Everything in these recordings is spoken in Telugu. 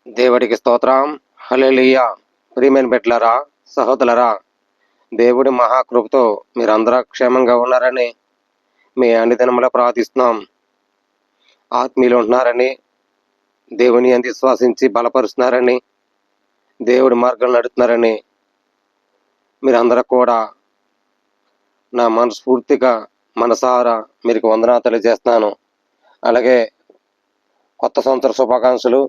దేవుడికి స్తోత్రం. హల్లెలూయా. ప్రియమైన బిడ్డలారా, సహోదరులారా, దేవుడి మహాకృపతో మీరందరూ క్షేమంగా ఉన్నారని మీ అన్నిదినములా ప్రార్థిస్తున్నాం. ఆత్మీయులు ఉంటున్నారని, దేవుని యందు విశ్వసించి బలపరుస్తున్నారని, దేవుడి మార్గంలో నడుస్తున్నారని మీరందరూ కూడా నా మనస్ఫూర్తిగా మనసారా మీకు వందనాలు తెలియజేస్తున్నాను. అలాగే కొత్త సంవత్సర శుభాకాంక్షలు.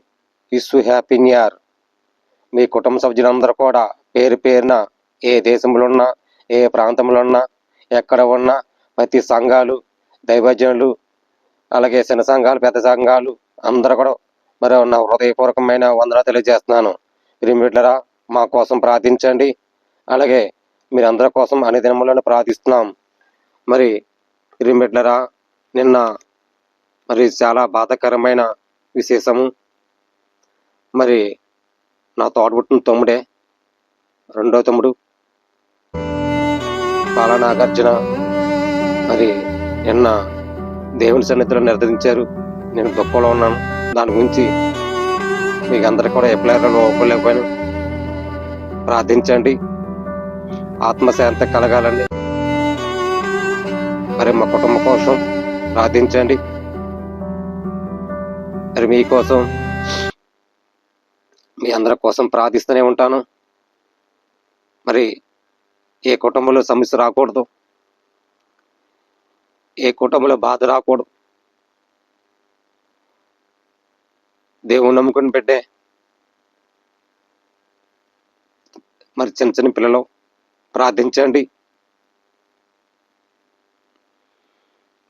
Wish happy new year. మీ కుటుంబ సభ్యులందరూ కూడా పేరు పేరున ఏ దేశంలో ఉన్నా, ఏ ప్రాంతంలో ఉన్నా, ఎక్కడ ఉన్నా ప్రతి సంఘాలు, దైవజనులు, అలాగే చిన్న సంఘాలు, పెద్ద సంఘాలు అందరూ కూడా మరి నా హృదయపూర్వకమైన వందనాలు తెలియజేస్తున్నాను. ప్రియమిత్రులారా, మా కోసం ప్రార్థించండి. అలాగే మీరందరి కోసం అన్ని దినములను ప్రార్థిస్తున్నాం. మరి ప్రియమిత్రులారా, నిన్న మరి చాలా బాధాకరమైన విశేషము. మరి నా తోడబుట్టిన తమ్ముడే, రెండో తమ్ముడు బాలనాగార్జున మరి నిన్న దేవుని సన్నిధిలో నిర్ధారించారు. నేను దుఃఖంలో ఉన్నాను. దాని గురించి మీకు అందరికీ కూడా ఎప్పుడైనా ఒప్పుకోలేకపోయాను. ప్రార్థించండి, ఆత్మశాంతి కలగాలని. మరి మా కుటుంబం కోసం ప్రార్థించండి. మరి మీకోసం, మీ అందరి కోసం ప్రార్థిస్తూనే ఉంటాను. మరి ఏ కుటుంబంలో సమస్య రాకూడదు, ఏ కుటుంబంలో బాధ రాకూడదు. దేవుని నమ్ముకుని పెట్టే మరి చిన్న చిన్న పిల్లలు ప్రార్థించండి.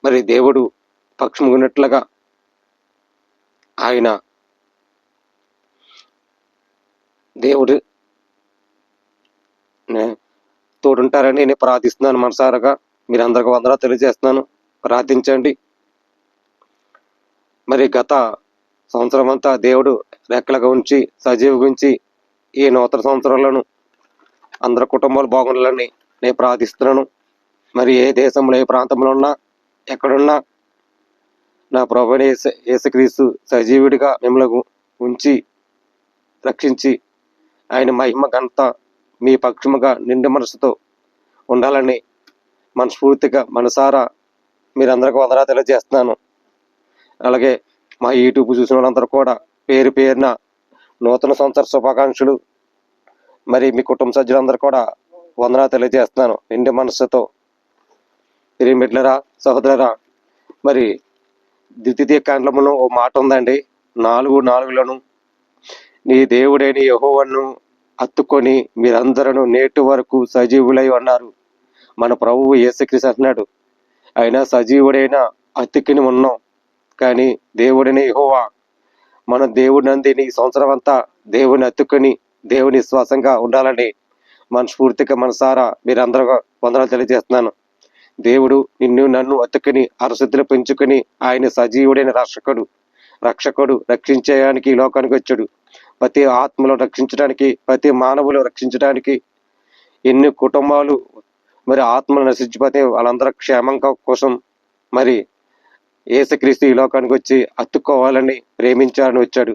మరి దేవుడు పక్షమున్నట్లుగా ఆయన దేవుడు తోడుంటారని నేను ప్రార్థిస్తున్నాను మనసారగా. మీరందరికీ వందనాలు తెలియజేస్తున్నాను. ప్రార్థించండి. మరి గత సంవత్సరం అంతా దేవుడు రెక్కలుగా ఉంచి సజీవుగా ఉంచి ఈ నూతన సంవత్సరంలోనూ అందరి కుటుంబాలు బాగుండాలని నేను ప్రార్థిస్తున్నాను. మరి ఏ దేశంలో, ఏ ప్రాంతంలో ఉన్నా, ఎక్కడున్నా నా ప్రభువైన యేసుక్రీస్తు సజీవుడిగా మిమ్మల్ని ఉంచి రక్షించి ఆయన మహిమ ఘనత మీ పక్షముగా నిండు మనసుతో ఉండాలని మనస్ఫూర్తిగా మనసారా మీరందరికీ వందనాలు తెలియజేస్తున్నాను. అలాగే మా యూట్యూబ్ చూసిన వాళ్ళందరూ కూడా పేరు పేరున నూతన సంవత్సర శుభాకాంక్షలు. మరి మీ కుటుంబ సభ్యులందరూ కూడా వందనాలు తెలియజేస్తున్నాను నిండు మనసుతో. ప్రియమిత్రులారా, సహోదరులారా, మరి ద్వితీయ కాండములో ఓ మాట ఉందండి. 4:4 నీ దేవుడైన యెహోవాను హత్తుకొని మీరందరూ నేటి వరకు సజీవులై ఉన్నారు. మన ప్రభువు యేసుక్రీస్తు అంటున్నాడు, అయినా సజీవుడైన హత్తుకుని ఉన్నాం. కానీ దేవుడైన యెహోవా మన దేవుడి నంది ఈ సంవత్సరం అంతా దేవుని హత్తుకొని దేవుని విశ్వాసంగా ఉండాలని మనస్ఫూర్తిగా మనసారా మీరందరూ వందనాలు తెలియజేస్తున్నాను. దేవుడు నిన్ను నన్ను హత్తుకొని అరసిద్ధిలో పెంచుకొని ఆయన సజీవుడైన రక్షకుడు రక్షించడానికి ఈ లోకానికి వచ్చాడు. ప్రతి ఆత్మలో రక్షించడానికి, ప్రతి మానవులు రక్షించడానికి. ఎన్ని కుటుంబాలు మరి ఆత్మలు నశించిపోతే వాళ్ళందరూ క్షేమంగా కోసం మరి యేసుక్రీస్తు ఈ లోకానికి వచ్చి హత్తుకోవాలని, ప్రేమించాలని వచ్చాడు.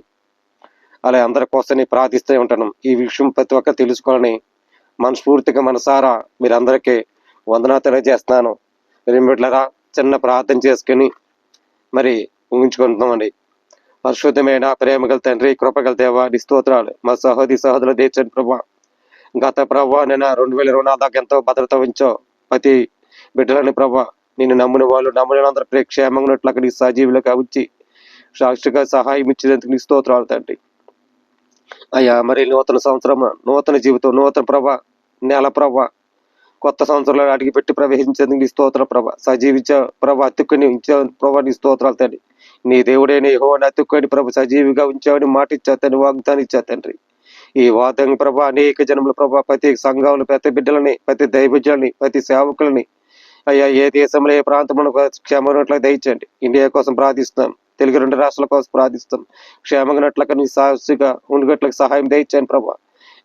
అలా అందరి కోసం ప్రార్థిస్తూ ఉంటాను. ఈ విషయం ప్రతి ఒక్కరు తెలుసుకోవాలని మనస్ఫూర్తిగా మనసారా మీరందరికీ వందనాలు తెలియజేస్తున్నాను. ప్రియమిత్రులారా, చిన్న ప్రార్థన చేసుకుని మరి ఊహించుకుంటున్నామండి. పరిశుద్ధమైన ప్రేమగల తండ్రి, కృపగల దేవ, నీ స్తోత్రాలు. మా సహోదరులు దేచండి ప్రభా. గత ప్రభా నేను 2024 దాకా ఎంతో భద్రత ఉంచో ప్రతి బిడ్డలని ప్రభా. నిన్ను నమ్మిన వాళ్ళు, నమ్మిన అందరూ క్షేమంగా ఉన్నట్లు అక్కడ నీ సజీవులుగా ఉంచి సాక్షిగా సహాయం ఇచ్చినందుకు నీ స్తోత్రాలు తండ్రి. అయ్యా, మరి నూతన సంవత్సరం, నూతన జీవితం, నూతన ప్రభా, నెల ప్రభా, కొత్త సంవత్సరంలో అడిగి పెట్టి ప్రవేశించేందుకు నీ స్తోత్ర ప్రభా. సజీవించ ప్రభా, అత్తుకొని ఉంచే ప్రభా, నీ స్తోత్రాలు తండ్రి. నీ దేవుడైన యెహోవాను అత్తుకొని ప్రభు సజీవిగా ఉంచావని మాట ఇచ్చేతండి, వాగ్దానం ఇచ్చేతండ్రి. ఈ వాదం ప్రభా అనేక జనముల ప్రభా, ప్రతి సంఘాలు, ప్రతి బిడ్డలని, ప్రతి దైవజులని, ప్రతి సేవకులని అయ్యా ఏ దేశంలో, ఏ ప్రాంతంలో క్షేమన్నట్లుగా దయచండి. ఇండియా కోసం ప్రార్థిస్తాం, తెలుగు 2 రాష్ట్రాల కోసం ప్రార్థిస్తాం. క్షేమంగా నీ సాక్షిగా ఉండగట్లకు సహాయం దయచండి ప్రభా.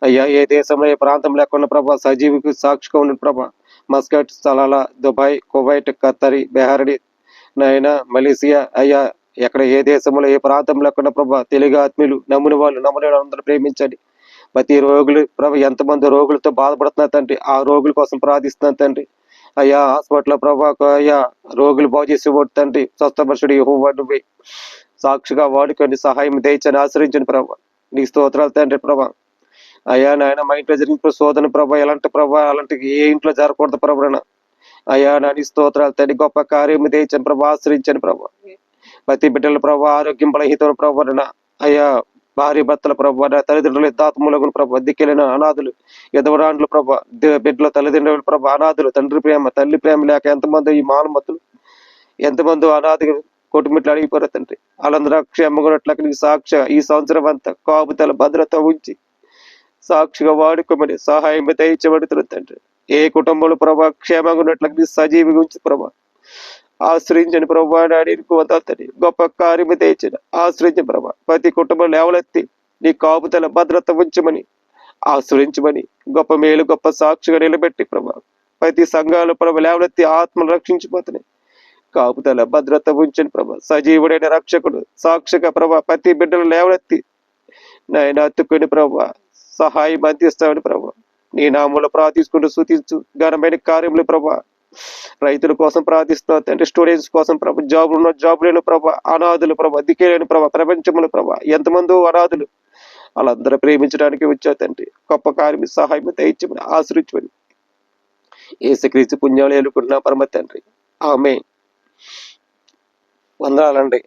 అయ్యా ఏ దేశంలో, ఏ ప్రాంతం లేకుండా ప్రభా సజీవికి సాక్షిగా ఉండి ప్రభా. Muscat, Salala, Dubai, Kuwait, Khattar, Bahrain, నైనా, మలేసియా, అయ్యా ఎక్కడ ఏ దేశంలో ఏ ప్రాంతంలో ఎక్కడ ప్రభా తెలుగు ఆత్మీయులు నమ్మిన వాళ్ళు నమ్మని అందరూ ప్రేమించండి. ప్రతి రోగులు ప్రభా ఎంతమంది రోగులతో బాధపడుతున్నారు తండ్రి, ఆ రోగుల కోసం ప్రార్థిస్తున్నాను తండ్రి. అయ్యా హాస్పిటల్ ప్రభా అయ్యా రోగులు బాగు చేసేవాడు తండ్రి, స్వస్థపరుషుడు యెహోవా నువ్వే సాక్షిగా వాడుకొని సహాయం దయచని ఆశ్రయించండి ప్రభా. నీ స్తోత్రాలు తండ్రి ప్రభా. అయ్యా నాయన మా ఇంట్లో జరిగిన శోధన ప్రభా ఎలాంటి ప్రభా అలాంటి ఏ ఇంట్లో జరగకూడదు ప్రభా. అయ్యా నాని స్తోత్రాలు తండ్రి, గొప్ప కార్యం దయచని ప్రభా, ఆశ్రయించండి ప్రభా. ప్రతి బిడ్డల ప్రభా ఆరోగ్యం బలహీన ప్రభా. అయ్యా భార్య భర్తల ప్రభా, తల్లిదండ్రులు యుద్ధాత్మలకు ప్రభా, దిక్కెళ్ళిన అనాథులు ఎదవరాండ్లు ప్రభా, బిడ్డల తల్లిదండ్రులు ప్రభా అనాథులు, తండ్రి ప్రేమ తల్లి ప్రేమ లేక ఎంతమంది ఈ మానమతులు ఎంతమంది అనాథ కొట్టుమిట్లు అడిగిపోరు తండ్రి. వాళ్ళందరూ క్షేమగున్నట్లకి నీకు సాక్షి ఈ సంవత్సరం అంతా కాపుతల భద్రత ఉంచి సాక్షిగా వాడుకోమని సహాయం దయచబడుతున్న తండ్రి. ఏ కుటుంబంలో ప్రభా క్షేమంగా ఉన్నట్లకి నీ సజీవిగా ఉంచి ప్రభా ఆశ్రయించని ప్రభా నీకు వదలని గొప్ప కార్యము తెచ్చిన ఆశ్రయించిన ప్రభా. ప్రతి కుటుంబం లేవలెత్తి నీ కాపుతల భద్రత ఉంచమని ఆశ్రయించమని గొప్ప మేలు గొప్ప సాక్షిగా నిలబెట్టి ప్రభా. ప్రతి సంఘాలు ప్రభ లేవలెత్తి ఆత్మను రక్షించిపోతున్నాయి. కాపుతల భద్రత ఉంచని ప్రభా. సజీవుడైన రక్షకుడు సాక్షిగా ప్రభా ప్రతి బిడ్డలు లేవలెత్తి నాయన అత్తుకుని ప్రభా సహాయం అందిస్తామని ప్రభా. నీ నామంలో ప్రార్థించుకుంటూ సూచించు ఘనమైన కార్యములు ప్రభా. రైతుల కోసం ప్రార్థిస్తున్నా తండ్రి, స్టూడెంట్స్ కోసం ప్రభా, జాబ్ లేని ప్రభా, అనాథులు ప్రభా, దిక్కేలేని ప్రభా, ప్రపంచములు ప్రభా ఎంతమందో అనాథులు వాళ్ళందరూ ప్రేమించడానికి వచ్చా తండ్రి. గొప్ప కార్యం సహాయం దయచమని ఆశ్రయించమని యేసుక్రీస్తు పుణ్యాలు ఎన్నుకుంటున్నా పరమ తండ్రి. ఆమేన్. వందనాలండి.